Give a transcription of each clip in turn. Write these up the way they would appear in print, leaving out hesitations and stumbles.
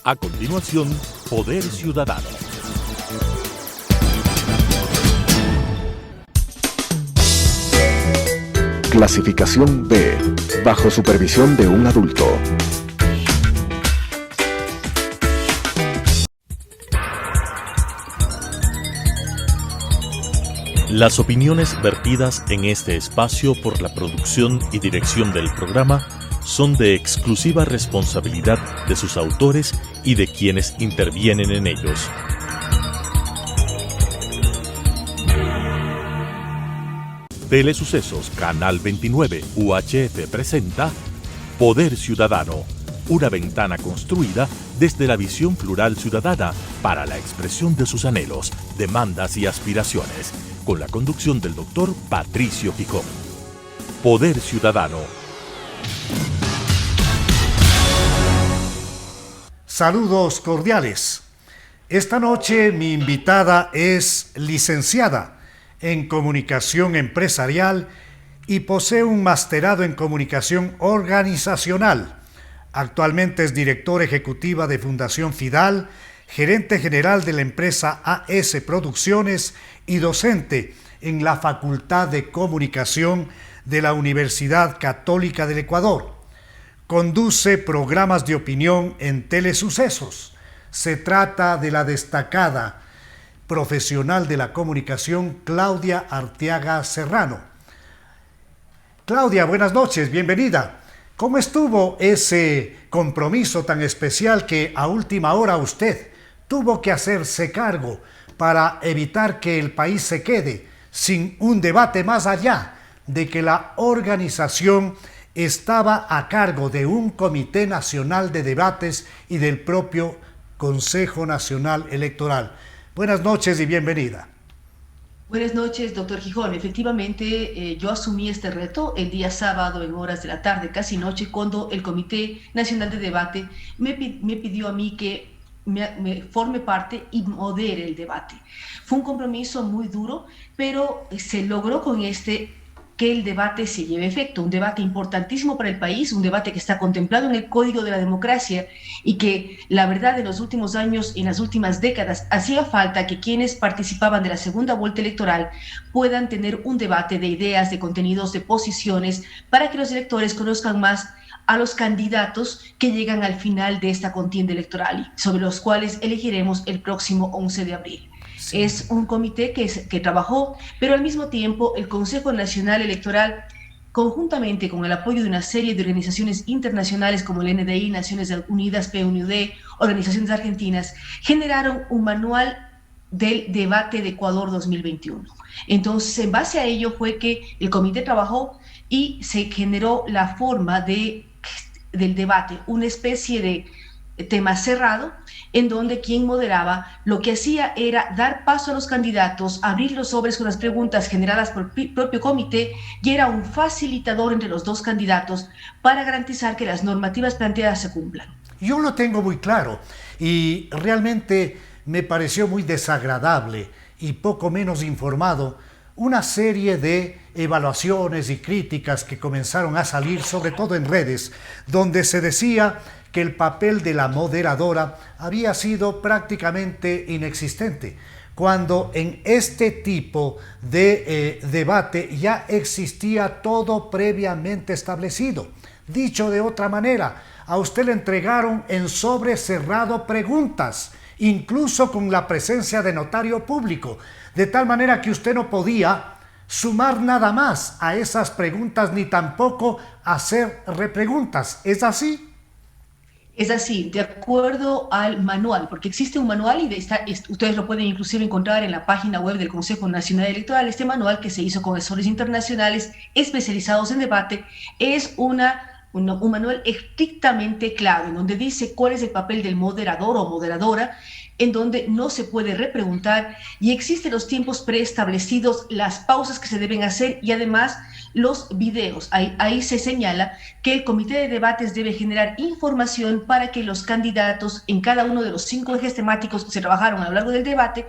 A continuación, Poder Ciudadano. Clasificación B, bajo supervisión de un adulto. Las opiniones vertidas en este espacio por la producción y dirección del programa son de exclusiva responsabilidad de sus autores y de quienes intervienen en ellos. Telesucesos Canal 29 UHF presenta Poder Ciudadano, una ventana construida desde la visión plural ciudadana para la expresión de sus anhelos, demandas y aspiraciones, con la conducción del doctor Patricio Picón. Poder Ciudadano. Saludos cordiales. Esta noche mi invitada es licenciada en Comunicación Empresarial y posee un masterado en Comunicación Organizacional. Actualmente es directora ejecutiva de Fundación Fidal, gerente general de la empresa AS Producciones y docente en la Facultad de Comunicación de la Universidad Católica del Ecuador. Conduce programas de opinión en Telesucesos. Se trata de la destacada profesional de la comunicación Claudia Arteaga Serrano. Claudia, buenas noches, bienvenida. ¿Cómo estuvo ese compromiso tan especial que a última hora usted tuvo que hacerse cargo para evitar que el país se quede sin un debate, más allá de que la organización estaba a cargo de un Comité Nacional de Debates y del propio Consejo Nacional Electoral? Buenas noches y bienvenida. Buenas noches, doctor Gijón. Efectivamente, yo asumí este reto el día sábado en horas de la tarde, casi noche, cuando el Comité Nacional de Debate me pidió a mí que me forme parte y modere el debate. Fue un compromiso muy duro, pero se logró con que el debate se lleve a efecto, un debate importantísimo para el país, un debate que está contemplado en el Código de la Democracia y que la verdad en los últimos años, en las últimas décadas, hacía falta que quienes participaban de la segunda vuelta electoral puedan tener un debate de ideas, de contenidos, de posiciones, para que los electores conozcan más a los candidatos que llegan al final de esta contienda electoral, sobre los cuales elegiremos el próximo 11 de abril. Sí. Es un comité que trabajó, pero al mismo tiempo el Consejo Nacional Electoral, conjuntamente con el apoyo de una serie de organizaciones internacionales como el NDI, Naciones Unidas, PNUD, organizaciones argentinas, generaron un manual del debate de Ecuador 2021. Entonces, en base a ello fue que el comité trabajó y se generó la forma del debate, una especie de tema cerrado, en donde quien moderaba lo que hacía era dar paso a los candidatos, abrir los sobres con las preguntas generadas por el propio comité, y era un facilitador entre los dos candidatos para garantizar que las normativas planteadas se cumplan. Yo lo tengo muy claro y realmente me pareció muy desagradable y poco menos informado una serie de evaluaciones y críticas que comenzaron a salir, sobre todo en redes, donde se decía que el papel de la moderadora había sido prácticamente inexistente, cuando en este tipo de debate ya existía todo previamente establecido. Dicho de otra manera, a usted le entregaron en sobre cerrado preguntas, incluso con la presencia de notario público, de tal manera que usted no podía sumar nada más a esas preguntas ni tampoco hacer repreguntas. ¿Es así? Es así, de acuerdo al manual, porque existe un manual y ustedes lo pueden inclusive encontrar en la página web del Consejo Nacional Electoral. Este manual, que se hizo con asesores internacionales especializados en debate, es un manual estrictamente claro, en donde dice cuál es el papel del moderador o moderadora, en donde no se puede repreguntar y existen los tiempos preestablecidos, las pausas que se deben hacer y además los videos. Ahí se señala que el comité de debates debe generar información para que los candidatos en cada uno de los 5 ejes temáticos que se trabajaron a lo largo del debate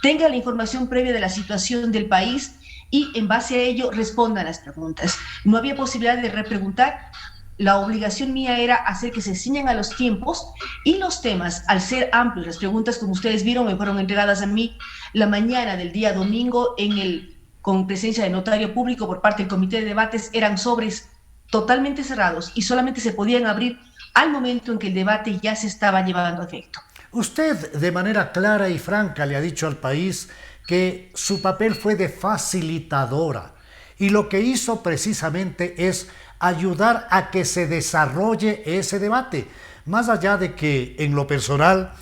tengan la información previa de la situación del país y en base a ello respondan las preguntas. No había posibilidad de repreguntar. la obligación mía era hacer que se ciñan a los tiempos y los temas, al ser amplios, las preguntas, como ustedes vieron, me fueron entregadas a mí la mañana del día domingo con presencia de notario público por parte del comité de debates, eran sobres totalmente cerrados y solamente se podían abrir al momento en que el debate ya se estaba llevando a efecto. Usted de manera clara y franca le ha dicho al país que su papel fue de facilitadora y lo que hizo precisamente es ayudar a que se desarrolle ese debate. Más allá de que en lo personal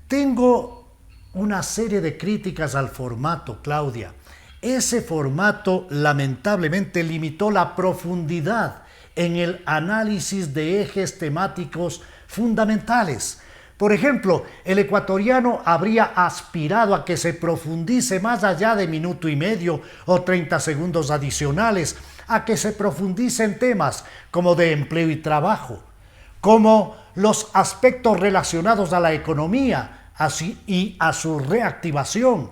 tengo una serie de críticas al formato, Claudia. Ese formato lamentablemente limitó la profundidad en el análisis de ejes temáticos fundamentales. Por ejemplo, el ecuatoriano habría aspirado a que se profundice más allá de minuto y medio o 30 segundos adicionales, a que se profundice en temas como de empleo y como los aspectos relacionados a la economía y a su reactivación,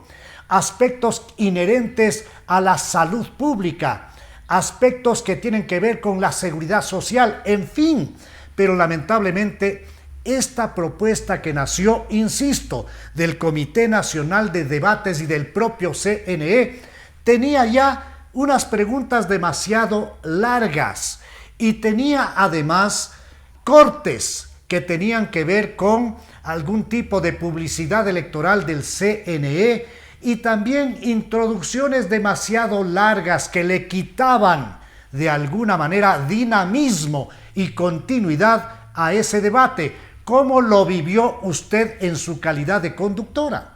aspectos inherentes a la salud pública, aspectos que tienen que ver con la seguridad social, en fin. Pero lamentablemente esta propuesta que nació, insisto, del Comité Nacional de Debates y del propio CNE, tenía ya unas preguntas demasiado largas y tenía además cortes que tenían que ver con algún tipo de publicidad electoral del CNE y también introducciones demasiado largas que le quitaban de alguna manera dinamismo y continuidad a ese debate. ¿Cómo lo vivió usted en su calidad de conductora?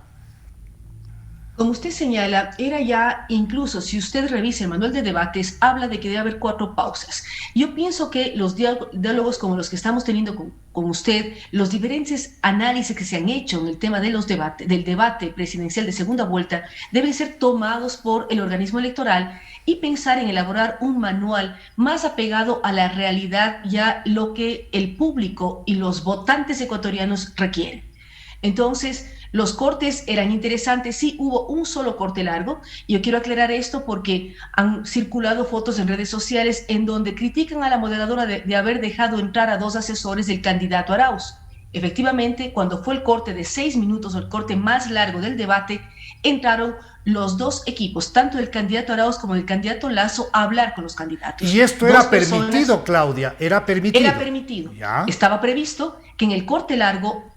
Como usted señala, era ya, incluso si usted revisa el manual de debates, habla de que debe haber 4 pausas. Yo pienso que los diálogos como los que estamos teniendo con usted, los diferentes análisis que se han hecho en el tema de del debate presidencial de segunda vuelta, deben ser tomados por el organismo electoral y pensar en elaborar un manual más apegado a la realidad y a lo que el público y los votantes ecuatorianos requieren. Entonces, los cortes eran interesantes, sí hubo un solo corte largo. Yo quiero aclarar esto porque han circulado fotos en redes sociales en donde critican a la moderadora de haber dejado entrar a 2 asesores del candidato Arauz. Efectivamente, cuando fue el corte de 6 minutos, o el corte más largo del debate, entraron los 2 equipos, tanto del candidato Arauz como del candidato Lasso, a hablar con los candidatos. Y esto era permitido, Claudia, era permitido. Era permitido. ¿Ya? Estaba previsto que en el corte largo,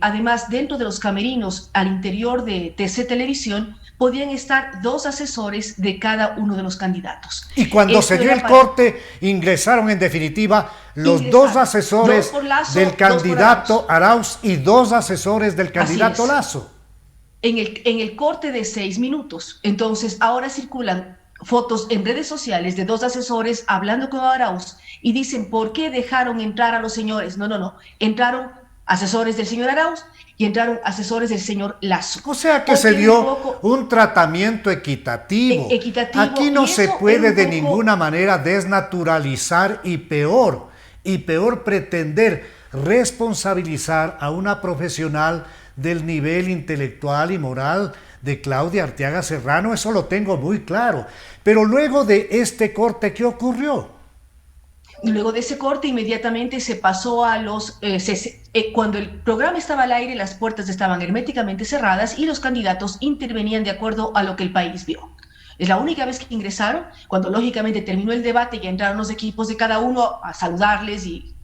además dentro de los camerinos al interior de TC Televisión, podían estar 2 asesores de cada uno de los candidatos. Y cuando se dio el corte, ingresaron en definitiva los 2 asesores del candidato Arauz y 2 asesores del candidato Lasso. En el corte de 6 minutos. Entonces, ahora circulan fotos en redes sociales de 2 asesores hablando con Arauz y dicen, ¿por qué dejaron entrar a los señores? No. Entraron asesores del señor Arauz y entraron asesores del señor Lasso. O sea que se dio un tratamiento equitativo. Aquí no se puede de ninguna manera desnaturalizar y peor pretender responsabilizar a una profesional del nivel intelectual y moral de Claudia Arteaga Serrano. Eso lo tengo muy claro. Pero luego de este corte, ¿qué ocurrió? Luego de ese corte, inmediatamente se pasó a cuando el programa estaba al aire, las puertas estaban herméticamente cerradas y los candidatos intervenían de acuerdo a lo que el país vio. Es la única vez que ingresaron, cuando lógicamente terminó el debate, ya entraron los equipos de cada uno a saludarles y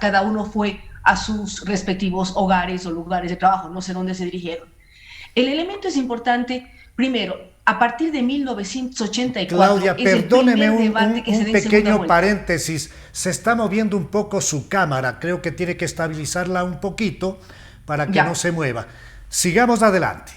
cada uno fue a sus respectivos hogares o lugares de trabajo, no sé dónde se dirigieron. El elemento es importante, primero, a partir de 1984, Claudia, perdóneme un pequeño paréntesis. Se está moviendo un poco su cámara. Creo que tiene que estabilizarla un poquito para que no se mueva. Sigamos adelante.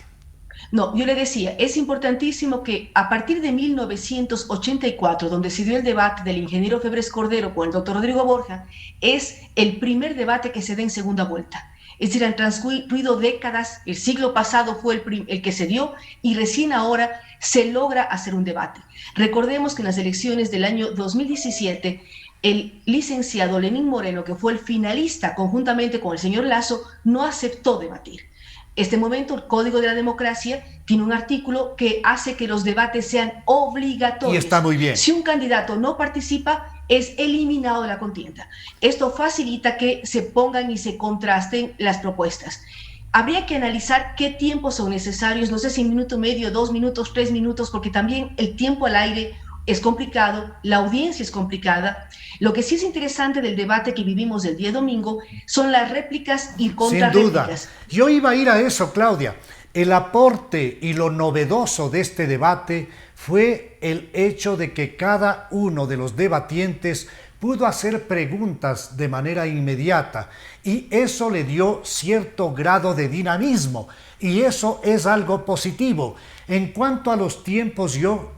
No, yo le decía, es importantísimo que a partir de 1984, donde se dio el debate del ingeniero Febres Cordero con el doctor Rodrigo Borja, es el primer debate que se da en segunda vuelta. Es decir, han transcurrido décadas, el siglo pasado fue el que se dio y recién ahora se logra hacer un debate. Recordemos que en las elecciones del año 2017, el licenciado Lenín Moreno, que fue el finalista conjuntamente con el señor Lasso, no aceptó debatir. Este momento, el Código de la Democracia tiene un artículo que hace que los debates sean obligatorios. Y está muy bien. Si un candidato no participa, es eliminado de la contienda. Esto facilita que se pongan y se contrasten las propuestas. Habría que analizar qué tiempos son necesarios, no sé si 1 minuto y medio, 2 minutos, 3 minutos, porque también el tiempo al aire es complicado, la audiencia es complicada. Lo que sí es interesante del debate que vivimos el día domingo son las réplicas y contrarréplicas. Sin duda. Yo iba a ir a eso, Claudia. El aporte y lo novedoso de este debate fue el hecho de que cada uno de los debatientes pudo hacer preguntas de manera inmediata y eso le dio cierto grado de dinamismo y eso es algo positivo. En cuanto a los tiempos, yo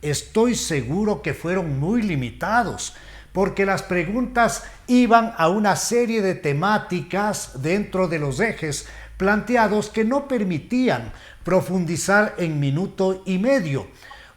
estoy seguro que fueron muy limitados porque las preguntas iban a una serie de temáticas dentro de los ejes planteados que no permitían profundizar en 1,5 minutos.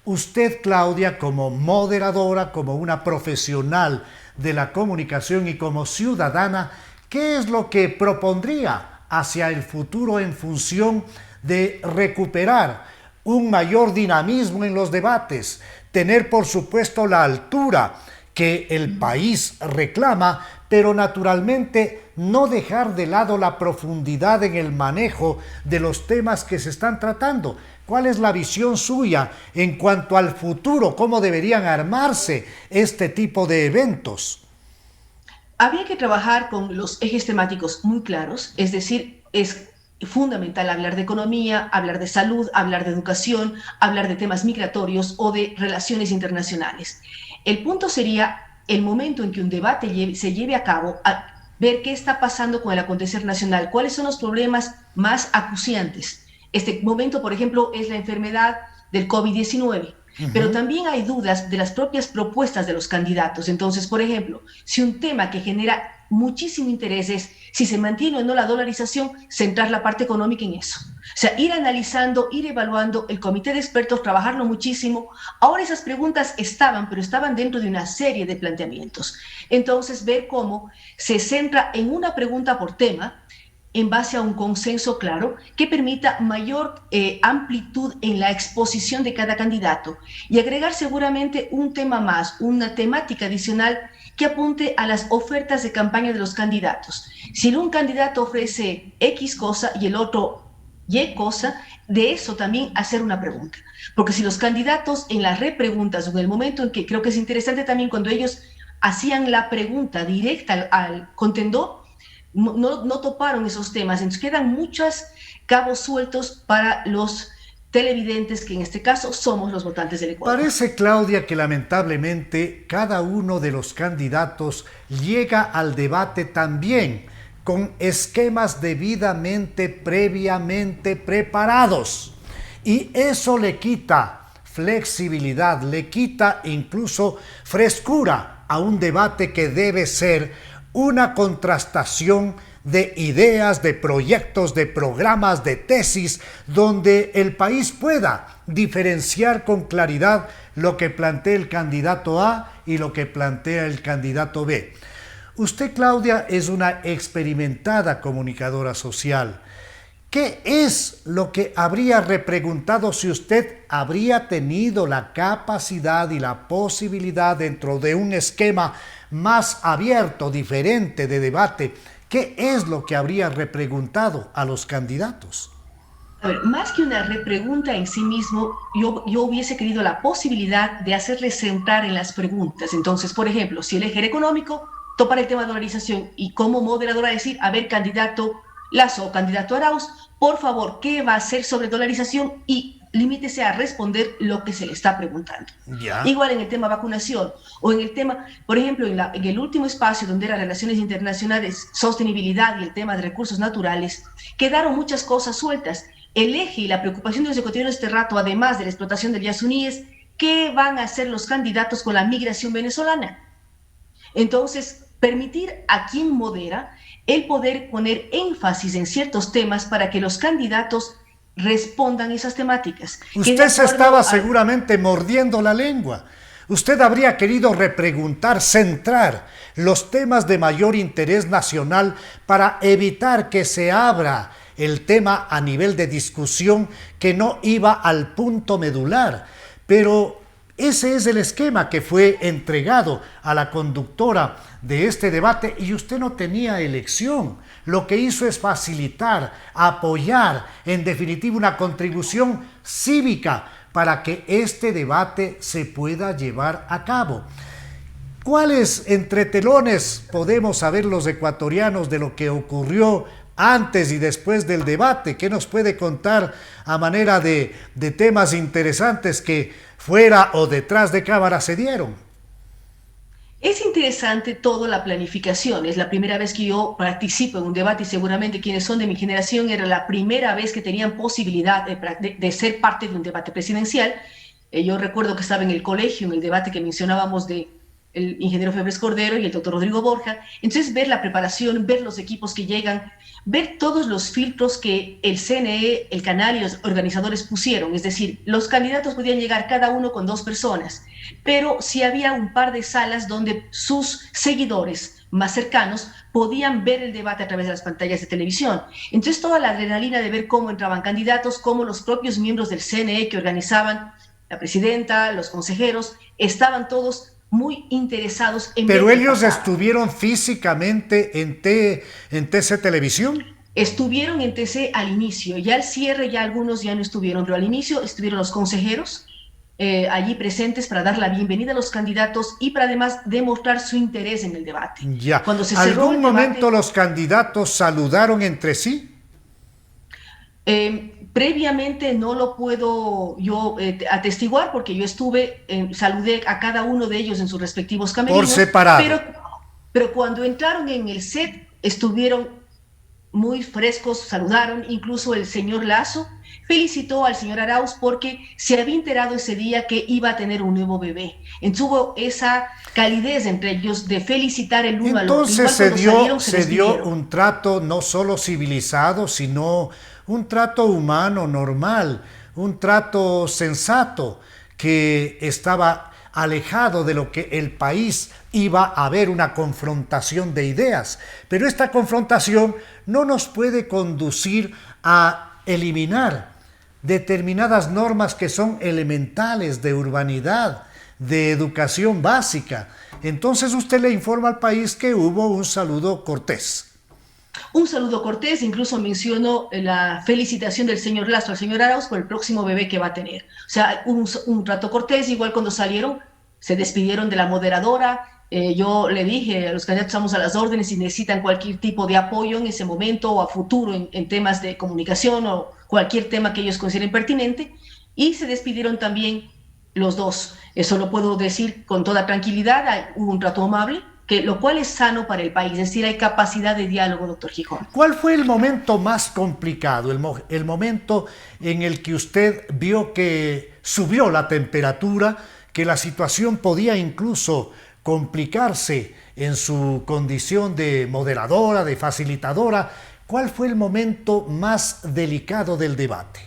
Usted, Claudia, como moderadora, como una profesional de la comunicación y como ciudadana, ¿qué es lo que propondría hacia el futuro en función de recuperar un mayor dinamismo en los debates, tener por supuesto la altura que el país reclama, pero naturalmente no dejar de lado la profundidad en el manejo de los temas que se están tratando? ¿Cuál es la visión suya en cuanto al futuro? ¿Cómo deberían armarse este tipo de eventos? Habría que trabajar con los ejes temáticos muy claros, es decir, es fundamental hablar de economía, hablar de salud, hablar de educación, hablar de temas migratorios o de relaciones internacionales. El punto sería el momento en que un debate se lleve a cabo, a ver qué está pasando con el acontecer nacional, cuáles son los problemas más acuciantes. Este momento, por ejemplo, es la enfermedad del COVID-19. Pero también hay dudas de las propias propuestas de los candidatos. Entonces, por ejemplo, si un tema que genera muchísimo interés es si se mantiene o no la dolarización, centrar la parte económica en eso. O sea, ir analizando, ir evaluando, el comité de expertos, trabajarlo muchísimo. Ahora esas preguntas pero estaban dentro de una serie de planteamientos. Entonces, ver cómo se centra en una pregunta por tema, en base a un consenso claro que permita mayor amplitud en la exposición de cada candidato y agregar seguramente un tema más, una temática adicional que apunte a las ofertas de campaña de los candidatos. Si un candidato ofrece X cosa y el otro Y cosa, de eso también hacer una pregunta. Porque si los candidatos en las repreguntas o en el momento en que creo que es interesante también cuando ellos hacían la pregunta directa al contendor, no toparon esos temas, entonces quedan muchos cabos sueltos para los televidentes, que en este caso somos los votantes del Ecuador. Parece, Claudia, que lamentablemente cada uno de los candidatos llega al debate también con esquemas debidamente, previamente preparados. Y eso le quita flexibilidad, le quita incluso frescura a un debate que debe ser una contrastación de ideas, de proyectos, de programas, de tesis, donde el país pueda diferenciar con claridad lo que plantea el candidato A y lo que plantea el candidato B. Usted, Claudia, es una experimentada comunicadora social. ¿Qué es lo que habría repreguntado si usted habría tenido la capacidad y la posibilidad dentro de un esquema más abierto, diferente de debate? ¿Qué es lo que habría repreguntado a los candidatos? A ver, más que una repregunta en sí mismo, yo hubiese querido la posibilidad de hacerles centrar en las preguntas. Entonces, por ejemplo, si el eje era económico, topar el tema de dolarización y como moderadora decir, a ver, candidato Lazo o candidato Arauz, por favor, ¿qué va a hacer sobre dolarización? Y limítese a responder lo que se le está preguntando. Ya. Igual en el tema vacunación o en el tema, por ejemplo, en el último espacio donde eran relaciones internacionales, sostenibilidad y el tema de recursos naturales, quedaron muchas cosas sueltas. El eje y la preocupación de los ecuatorianos este rato, además de la explotación del Yasuní, es ¿qué van a hacer los candidatos con la migración venezolana? Entonces, permitir a quien modera el poder poner énfasis en ciertos temas para que los candidatos respondan esas temáticas. Usted se estaba seguramente mordiendo la lengua. Usted habría querido repreguntar, centrar los temas de mayor interés nacional para evitar que se abra el tema a nivel de discusión que no iba al punto medular. Pero Ese es el esquema que fue entregado a la conductora de este debate y usted no tenía elección. Lo que hizo es facilitar, apoyar, en definitiva una contribución cívica para que este debate se pueda llevar a cabo. ¿Cuáles entretelones podemos saber los ecuatorianos de lo que ocurrió antes y después del debate? ¿Qué nos puede contar a manera de temas interesantes que fuera o detrás de cámara se dieron? Es interesante toda la planificación. Es la primera vez que yo participo en un debate y seguramente quienes son de mi generación era la primera vez que tenían posibilidad de ser parte de un debate presidencial. Yo recuerdo que estaba en el colegio, en el debate que mencionábamos de el ingeniero Febres Cordero y el doctor Rodrigo Borja. Entonces ver la preparación, ver los equipos que llegan, ver todos los filtros que el CNE, el canal y los organizadores pusieron. Es decir, los candidatos podían llegar cada uno con 2 personas, pero sí había un par de salas donde sus seguidores más cercanos podían ver el debate a través de las pantallas de televisión. Entonces toda la adrenalina de ver cómo entraban candidatos, cómo los propios miembros del CNE que organizaban, la presidenta, los consejeros, estaban todos muy interesados en... ¿Pero ellos estuvieron físicamente en TC Televisión? Estuvieron en TC al inicio, ya al cierre ya algunos ya no estuvieron, pero al inicio estuvieron los consejeros allí presentes para dar la bienvenida a los candidatos y para además demostrar su interés en el debate. Ya. Cuando se cerró ¿Algún el momento debate, los candidatos saludaron entre sí? Previamente no lo puedo yo atestiguar porque yo estuve, saludé a cada uno de ellos en sus respectivos camerinos. Por separado. Pero cuando entraron en el set estuvieron muy frescos, saludaron, incluso el señor Lasso felicitó al señor Arauz porque se había enterado ese día que iba a tener un nuevo bebé. Entonces hubo esa calidez entre ellos de felicitar el uno al otro. Entonces se dio un trato no solo civilizado, sino un trato humano, normal, un trato sensato que estaba alejado de lo que el país iba a haber una confrontación de ideas. Pero esta confrontación no nos puede conducir a eliminar determinadas normas que son elementales de urbanidad, de educación básica. Entonces usted le informa al país que hubo un saludo cortés. Un saludo cortés, incluso mencionó la felicitación del señor Lasso al señor Arauz por el próximo bebé que va a tener. O sea, un trato cortés, igual cuando salieron, se despidieron de la moderadora. Yo le dije a los candidatos, estamos a las órdenes si necesitan cualquier tipo de apoyo en ese momento o a futuro en temas de comunicación o cualquier tema que ellos consideren pertinente. Y se despidieron también los dos. Eso lo puedo decir con toda tranquilidad. Hubo un trato amable, lo cual es sano para el país, es decir, hay capacidad de diálogo, doctor Gijón. ¿Cuál fue el momento más complicado, el momento en el que usted vio que subió la temperatura, que la situación podía incluso complicarse en su condición de moderadora, de facilitadora? ¿Cuál fue el momento más delicado del debate?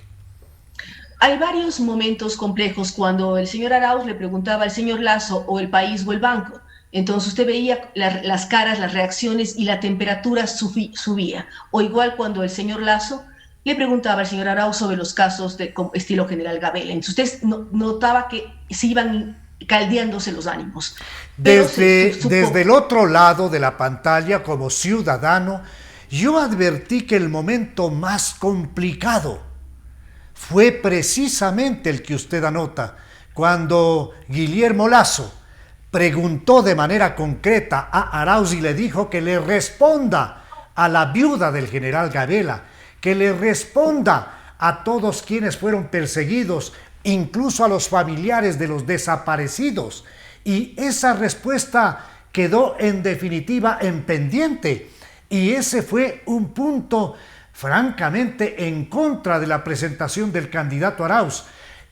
Hay varios momentos complejos cuando el señor Arauz le preguntaba al señor Lasso o el país o el banco. Entonces usted veía las caras, las reacciones y la temperatura subía. O igual cuando el señor Lasso le preguntaba al señor Arauz sobre los casos de estilo General Gabela. Entonces usted notaba que se iban caldeándose los ánimos. Desde el otro lado de la pantalla, como ciudadano, yo advertí que el momento más complicado fue precisamente el que usted anota, cuando Guillermo Lasso preguntó de manera concreta a Arauz y le dijo que le responda a la viuda del general Gabela, que le responda a todos quienes fueron perseguidos, incluso a los familiares de los desaparecidos. Y esa respuesta quedó en definitiva en pendiente. Y ese fue un punto francamente en contra de la presentación del candidato Arauz.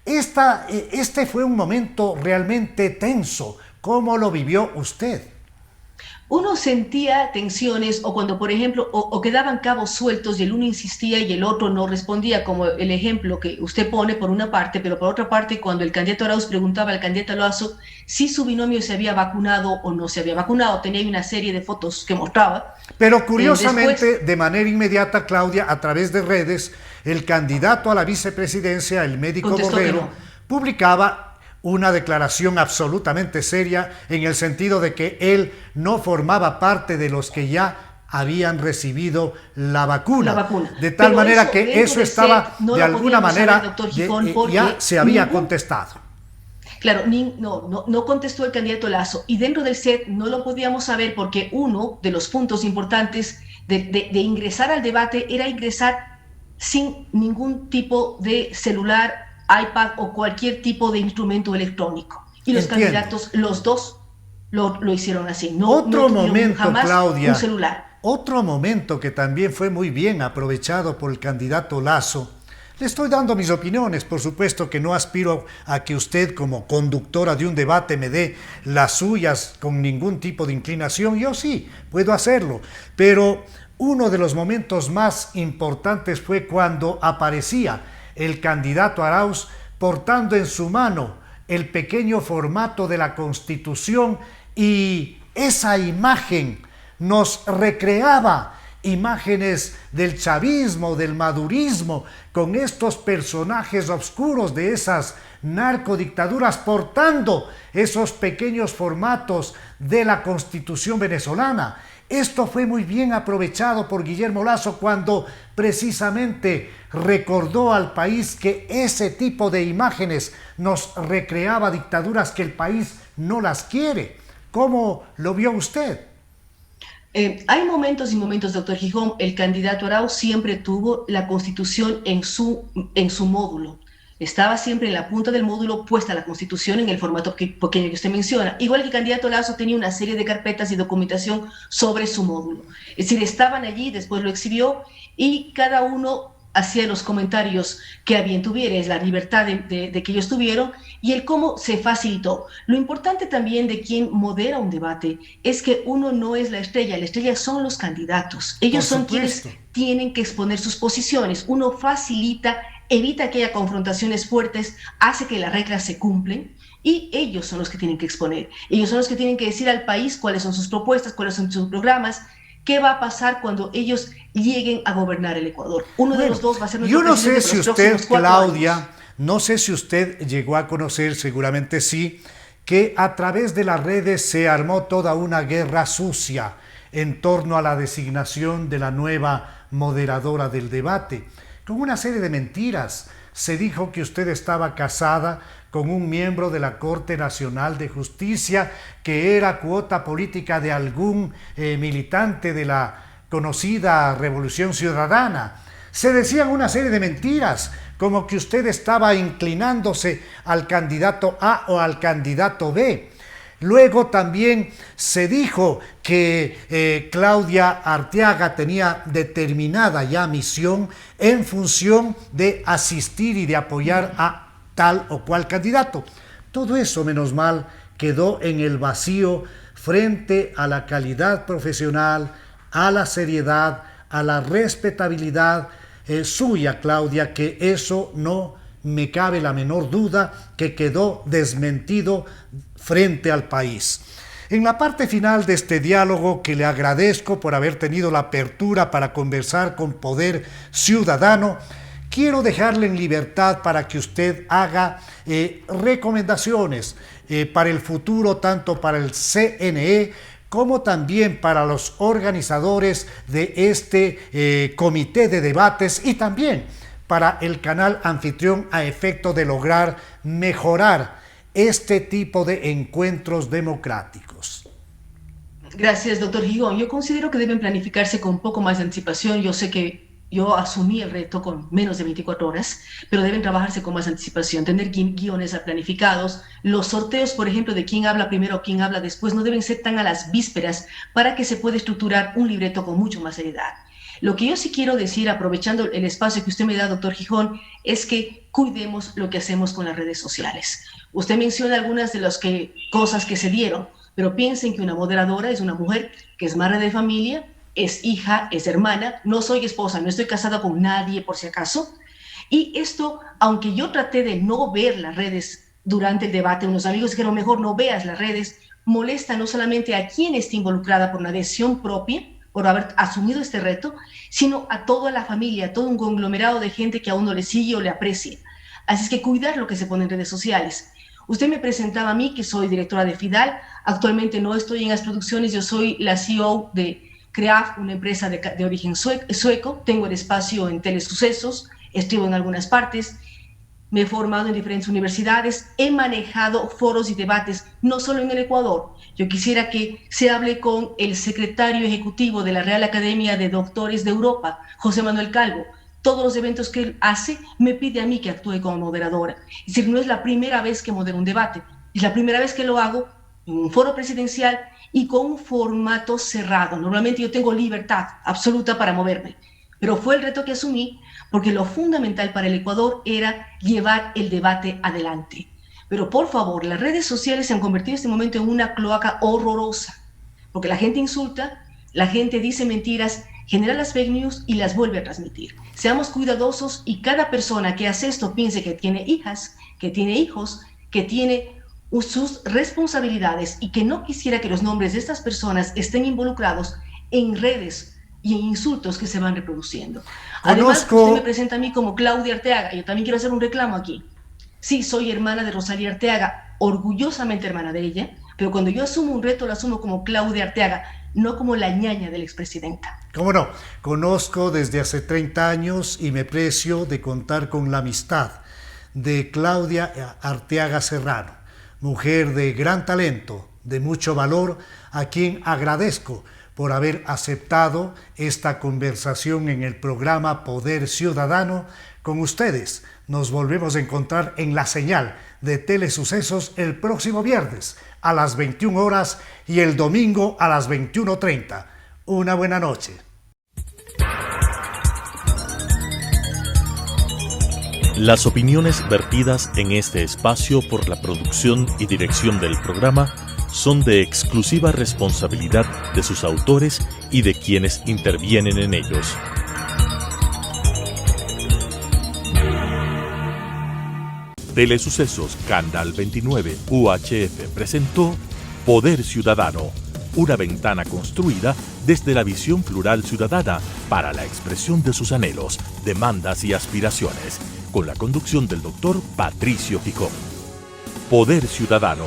Este fue un momento realmente tenso. ¿Cómo lo vivió usted? Uno sentía tensiones o cuando, por ejemplo, o quedaban cabos sueltos y el uno insistía y el otro no respondía, como el ejemplo que usted pone por una parte, pero por otra parte, cuando el candidato Arauz preguntaba al candidato Lasso si su binomio se había vacunado o no se había vacunado, tenía una serie de fotos que mostraba. Pero curiosamente, de manera inmediata, Claudia, a través de redes, el candidato a la vicepresidencia, el médico Borrero, publicaba una declaración absolutamente seria en el sentido de que él no formaba parte de los que ya habían recibido la vacuna. De tal Pero manera que eso estaba no de alguna manera saber, doctor Gijón, ya se había contestado. Claro, no contestó el candidato Lasso, y dentro del set no lo podíamos saber porque uno de los puntos importantes de ingresar al debate era ingresar sin ningún tipo de celular, iPad o cualquier tipo de instrumento electrónico. Y los candidatos, los dos, lo hicieron así. No tuvieron jamás Claudia, un celular. Otro momento que también fue muy bien aprovechado por el candidato Lasso. Le estoy dando mis opiniones, por supuesto que no aspiro a que usted como conductora de un debate me dé las suyas con ningún tipo de inclinación. Yo sí, puedo hacerlo, pero uno de los momentos más importantes fue cuando aparecía el candidato Arauz portando en su mano el pequeño formato de la Constitución, y esa imagen nos recreaba imágenes del chavismo, del madurismo, con estos personajes oscuros de esas narcodictaduras portando esos pequeños formatos de la Constitución venezolana. Esto fue muy bien aprovechado por Guillermo Lasso cuando precisamente recordó al país que ese tipo de imágenes nos recreaba dictaduras que el país no las quiere. ¿Cómo lo vio usted? Hay momentos y momentos, doctor Gijón. El candidato Arauz siempre tuvo la Constitución en su módulo. Estaba siempre en la punta del módulo puesta la Constitución en el formato pequeño que usted menciona. Igual que el candidato Lasso tenía una serie de carpetas y documentación sobre su módulo. Es decir, estaban allí, después lo exhibió y cada uno hacía los comentarios que a bien tuviera. Es la libertad de que ellos tuvieron y el cómo se facilitó. Lo importante también de quien modera un debate es que uno no es la estrella son los candidatos. Ellos son quienes tienen que exponer sus posiciones. Uno facilita, evita que haya confrontaciones fuertes, hace que las reglas se cumplen y ellos son los que tienen que exponer. Ellos son los que tienen que decir al país cuáles son sus propuestas, cuáles son sus programas, qué va a pasar cuando ellos lleguen a gobernar el Ecuador. Uno de los dos va a ser nuestro presidente. Yo no sé si usted, Claudia, no sé si usted llegó a conocer, seguramente sí, que a través de las redes se armó toda una guerra sucia en torno a la designación de la nueva moderadora del debate, con una serie de mentiras. Se dijo que usted estaba casada con un miembro de la Corte Nacional de Justicia, que era cuota política de algún militante de la conocida Revolución Ciudadana. Se decían una serie de mentiras, como que usted estaba inclinándose al candidato A o al candidato B. Luego también se dijo que Claudia Arteaga tenía determinada ya misión en función de asistir y de apoyar a tal o cual candidato. Todo eso, menos mal, quedó en el vacío frente a la calidad profesional, a la seriedad, a la respetabilidad suya, Claudia, que eso no me cabe la menor duda que quedó desmentido frente al país. En la parte final de este diálogo, que le agradezco por haber tenido la apertura para conversar con Poder Ciudadano, quiero dejarle en libertad para que usted haga recomendaciones para el futuro, tanto para el CNE como también para los organizadores de este comité de debates y también para el canal anfitrión a efecto de lograr mejorar este tipo de encuentros democráticos. Gracias, doctor Gijón. Yo considero que deben planificarse con un poco más de anticipación. Yo sé que yo asumí el reto con menos de 24 horas, pero deben trabajarse con más anticipación, tener guiones planificados. Los sorteos, por ejemplo, de quién habla primero o quién habla después, no deben ser tan a las vísperas para que se pueda estructurar un libreto con mucho más seriedad. Lo que yo sí quiero decir, aprovechando el espacio que usted me da, doctor Gijón, es que cuidemos lo que hacemos con las redes sociales. Usted menciona algunas de las cosas que se dieron, pero piensen que una moderadora es una mujer que es madre de familia, es hija, es hermana, no soy esposa, no estoy casada con nadie por si acaso. Y esto, aunque yo traté de no ver las redes durante el debate, unos amigos dijeron mejor no veas las redes, molesta no solamente a quien esté involucrada por una decisión propia, por haber asumido este reto, sino a toda la familia, a todo un conglomerado de gente que a uno le sigue o le aprecia. Así es que cuidar lo que se pone en redes sociales. Usted me presentaba a mí, que soy directora de FIDAL. Actualmente no estoy en las producciones, yo soy la CEO de CREAF, una empresa de origen sueco. Tengo el espacio en Telesucesos, escribo en algunas partes. Me he formado en diferentes universidades, he manejado foros y debates, no solo en el Ecuador. Yo quisiera que se hable con el secretario ejecutivo de la Real Academia de Doctores de Europa, José Manuel Calvo. Todos los eventos que él hace me pide a mí que actúe como moderadora. Es decir, no es la primera vez que modero un debate, es la primera vez que lo hago en un foro presidencial y con un formato cerrado. Normalmente yo tengo libertad absoluta para moverme, pero fue el reto que asumí porque lo fundamental para el Ecuador era llevar el debate adelante. Pero por favor, las redes sociales se han convertido en este momento en una cloaca horrorosa, porque la gente insulta, la gente dice mentiras, genera las fake news y las vuelve a transmitir. Seamos cuidadosos y cada persona que hace esto piense que tiene hijas, que tiene hijos, que tiene sus responsabilidades y que no quisiera que los nombres de estas personas estén involucrados en redes y en insultos que se van reproduciendo. Además, usted me presenta a mí como Claudia Arteaga. Yo también quiero hacer un reclamo aquí. Sí, soy hermana de Rosalía Arteaga, orgullosamente hermana de ella, pero cuando yo asumo un reto, lo asumo como Claudia Arteaga, no como la ñaña de la expresidenta. ¿Cómo no? Conozco desde hace 30 años y me precio de contar con la amistad de Claudia Arteaga Serrano, mujer de gran talento, de mucho valor, a quien agradezco por haber aceptado esta conversación en el programa Poder Ciudadano con ustedes. Nos volvemos a encontrar en la señal de Telesucesos el próximo viernes a las 21 horas y el domingo a las 21:30. Una buena noche. Las opiniones vertidas en este espacio por la producción y dirección del programa son de exclusiva responsabilidad de sus autores y de quienes intervienen en ellos. Telesucesos Canal 29 UHF presentó Poder Ciudadano, una ventana construida desde la visión plural ciudadana para la expresión de sus anhelos, demandas y aspiraciones, con la conducción del doctor Patricio Gijón. Poder Ciudadano.